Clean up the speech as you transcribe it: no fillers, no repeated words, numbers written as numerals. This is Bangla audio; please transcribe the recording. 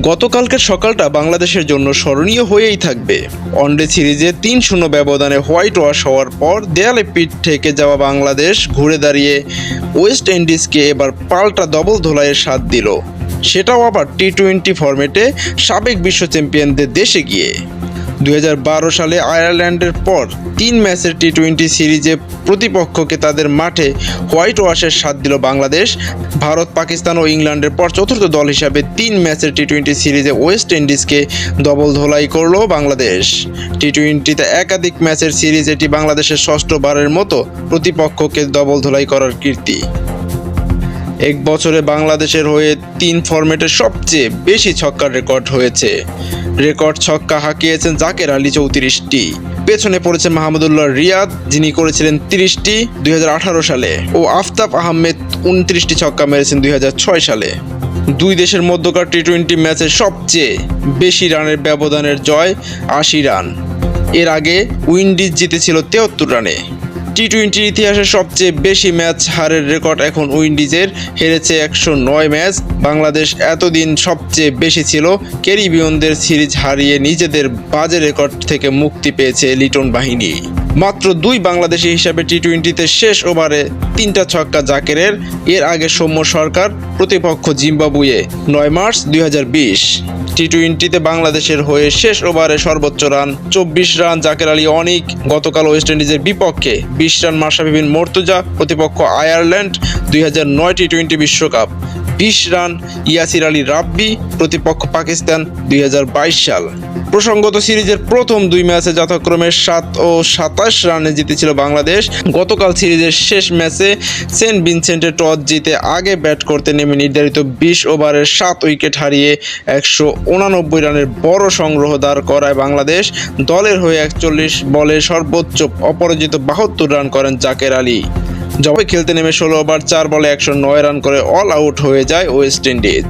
গতকালকের সকালটা বাংলাদেশের জন্য স্মরণীয় হয়েই থাকবে। ওয়ানডে সিরিজে ৩-০ ব্যবধানে হোয়াইট ওয়াশ হওয়ার পর দেয়ালে পিঠ থেকে যাওয়া বাংলাদেশ ঘুরে দাঁড়িয়ে ওয়েস্ট ইন্ডিজকে এবার পাল্টা ডবল ধোলাইয়ের স্বাদ দিল, সেটাও আবার টি-20 ফরম্যাটে সাবেক বিশ্ব চ্যাম্পিয়নদের দেশে গিয়ে। 2012 সালে আয়ারল্যান্ডের পর 3 ম্যাচের টি-20 সিরিজে প্রতিপক্ষকে তাদের মাঠে হোয়াইট ওয়াশের স্বাদ দিল বাংলাদেশ। ভারত, পাকিস্তান ও ইংল্যান্ডের পর চতুর্থ দল হিসাবে 3 ম্যাচের টি-20 সিরিজে ওয়েস্ট ইন্ডিজকে ডবল ধোলাই করল বাংলাদেশ। টি-20তে একাধিক ম্যাচের সিরিজ এটি বাংলাদেশের ষষ্ঠবারের মতো প্রতিপক্ষকে ডবল ধোলাই করার কীর্তি। এক বছরে বাংলাদেশের হয়ে 3 ফরম্যাটের সবচেয়ে বেশি ছক্কার রেকর্ড হয়েছে। রেকর্ড ছক্কা হাঁকিয়েছেন জাকের আলী 34টি, পেছনে পড়েছে মাহমুদুল্লাহ রিয়াদ, যিনি করেছিলেন 30টি 2018 সালে, ও আফতাব আহমেদ 29টি ছক্কা মেরেছেন 2006 সালে। দুই দেশের মধ্যকার টি-20 ম্যাচের সবচেয়ে বেশি রানের ব্যবধানের জয় 80 রান। এর আগে উইন্ডিজ জিতেছিল 73 রানে। টি-20 ইতিহাসে সবচেয়ে বেশি ম্যাচ হারের রেকর্ড এখন উইন্ডিজের, হেরেছে 109 ম্যাচ। বাংলাদেশ এতদিন সবচেয়ে বেশি ছিল। ক্যারিবীয়নদের সিরিজ হারিয়ে নিজেদের বাজে রেকর্ড থেকে মুক্তি পেয়েছে লিটন বাহিনী। মাত্র 2 বাংলাদেশি হিসাবে টি-20তে শেষ ওভারে 3টা ছক্কা জাকেরের। এর আগে সৌম্য সরকার, প্রতিপক্ষ জিম্বাবুয়ে, 9 মার্চ 2020। টি-20তে বাংলাদেশের হয়ে শেষ ওভারে সর্বোচ্চ রান 24 রান জাকের আলী অনিক। গতকাল ওয়েস্ট ইন্ডিজের বিপক্ষে 20 রান মাশরাফি বিন মর্তুজা, প্রতিপক্ষ আয়ারল্যান্ড, 2009 টি-20 বিশ্বকাপ। 20 রান ইয়াসির আলী রাব্বি, প্রতিপক্ষ পাকিস্তান, 2022 সাল। প্রসঙ্গত সিরিজের প্রথম 2 ম্যাচে যথাক্রমে 7 ও 27 রানে জিতেছিল বাংলাদেশ। গতকাল সিরিজের শেষ ম্যাচে সেন্ট ভিনসেন্টে টস জিতে আগে ব্যাট করতে নেমে নির্ধারিত 20 ওভারে 7 উইকেট হারিয়ে 189 রানের বড় সংগ্রহ দাঁড় করায় বাংলাদেশ। দলের হয়ে 41 বলে সর্বোচ্চ অপরাজিত 72 রান করেন জাকের আলী। জবাবে খেলতে নেমে 16 ওভার 4 বলে 109 রান করে অল আউট হয়ে যায় ওয়েস্ট ইন্ডিজ।